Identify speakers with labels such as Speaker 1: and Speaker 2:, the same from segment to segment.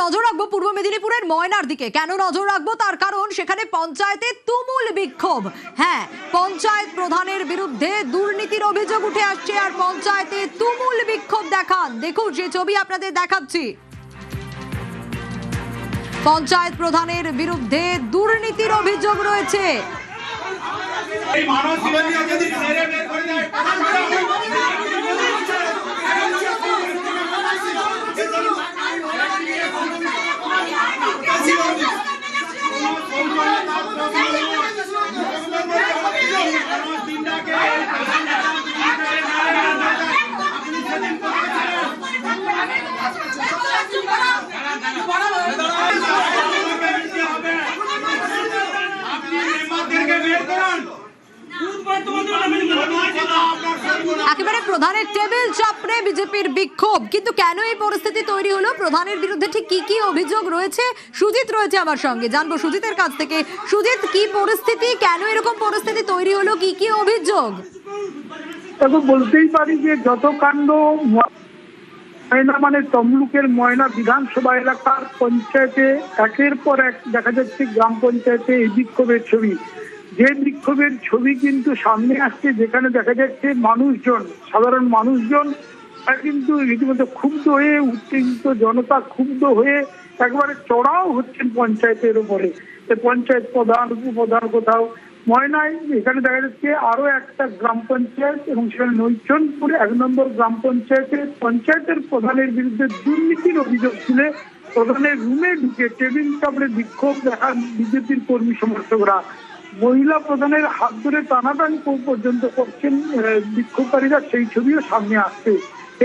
Speaker 1: নজর রাখবো পূর্ব মেদিনীপুরের ময়নার দিকে। কেন নজর রাখবো তার কারণ সেখানে পঞ্চায়েতে তুমুল বিক্ষোভ। হ্যাঁ, পঞ্চায়েত প্রধানের বিরুদ্ধে দুর্নীতির অভিযোগ উঠে আসছে আর পঞ্চায়েতে তুমুল বিক্ষোভ দেখান। দেখুন যে ছবি আপনাদের দেখাচ্ছি। পঞ্চায়েত প্রধানের বিরুদ্ধে দুর্নীতির অভিযোগ রয়েছে। একেবারে প্রধানের টেবিল চাপড়ে বিজেপির বিক্ষোভ। কিন্তু কেন এই পরিস্থিতি তৈরি হলো, প্রধানের বিরুদ্ধে ঠিক কি কি অভিযোগ রয়েছে? সুজিত রয়েছে আমার সঙ্গে, জানবো সুজিতের কাছ থেকে। সুজিত, কি পরিস্থিতি, কেন এরকম পরিস্থিতি তৈরি হলো, কি কি অভিযোগ?
Speaker 2: তবে বলতেই পারি যে যত কাণ্ড ময়না মানে তমলুকের ময়না বিধানসভা এলাকার পঞ্চায়েতে একের পর এক দেখা যাচ্ছে গ্রাম পঞ্চায়েতে এই বিক্ষোভের ছবি। যে বিক্ষোভের ছবি কিন্তু সামনে আসছে, যেখানে দেখা যাচ্ছে মানুষজন, সাধারণ মানুষজন কিন্তু রীতিমতো ক্ষুব্ধ হয়ে, উত্তেজিত জনতা ক্ষুব্ধ হয়ে একবারে চড়াও হচ্ছেন পঞ্চায়েতের উপরে। পঞ্চায়েত প্রধান, উপপ্রধান কোথাও ময়নায়, এখানে দেখা যাচ্ছে আরো একটা গ্রাম পঞ্চায়েত এবং সেখানে নৈচনপুর 1 নম্বর গ্রাম পঞ্চায়েতের প্রধানের বিরুদ্ধে দুর্নীতির অভিযোগ তুলে প্রধানের রুমে ঢুকে টেবিল চাপড়ে বিক্ষোভ দেখান বিজেপির কর্মী সমর্থকরা। মহিলা প্রধানের হাত ধরে টানাটানি পর্যন্ত করছেন বিক্ষোভকারীরা, সেই ছবিও সামনে আসছে।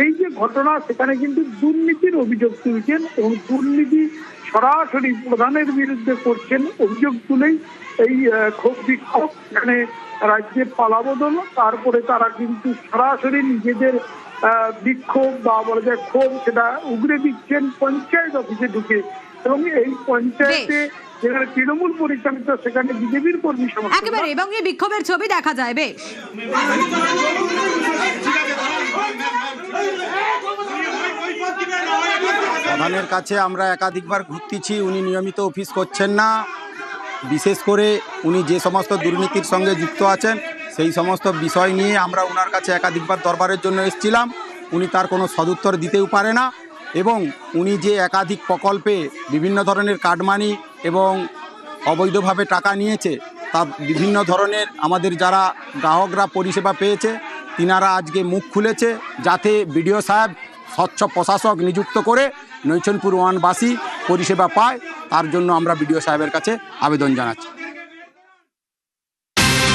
Speaker 2: এই যে ঘটনা, সেখানে কিন্তু দুর্নীতির অভিযোগ তুলছেন এবং দুর্নীতি সরাসরি প্রধানের বিরুদ্ধে করছেন অভিযোগ তুলেই এই ক্ষোভ বিক্ষোভ। এখানে রাজ্যের পালাবদল, তারপরে তারা কিন্তু সরাসরি নিজেদের বিক্ষোভ বা বলা যায় ক্ষোভ সেটা উগরে দিচ্ছেন পঞ্চায়েত অফিসে ঢুকে। এবং এই পঞ্চায়েতে যেখানে তৃণমূল পরিচালিত, সেখানে বিজেপির কর্মী সমর্থক
Speaker 1: একেবারে, এবং এই বিক্ষোভের ছবি দেখা যায় বেশ।
Speaker 3: প্রধানের কাছে আমরা একাধিকবার ঘুরতেছি, উনি নিয়মিত অফিস করছেন না। বিশেষ করে উনি যে সমস্ত দুর্নীতির সঙ্গে যুক্ত আছেন সেই সমস্ত বিষয় নিয়ে আমরা ওনার কাছে একাধিকবার দরবারের জন্য এসেছিলাম। উনি তার কোনো সদুত্তর দিতেও পারে না এবং উনি যে একাধিক প্রকল্পে বিভিন্ন ধরনের কাটমানি এবং অবৈধভাবে টাকা নিয়েছে, তা বিভিন্ন ধরনের আমাদের যারা গ্রাহকরা পরিষেবা পেয়েছে তিনারা আজকে মুখ খুলেছে, যাতে বিডিও সাহেব স্বচ্ছ প্রশাসক নিযুক্ত করে নৈচনপুর 1বাসী পরিষেবা পায়, তার জন্য আমরা বিডিও সাহেবের কাছে আবেদন জানাচ্ছি।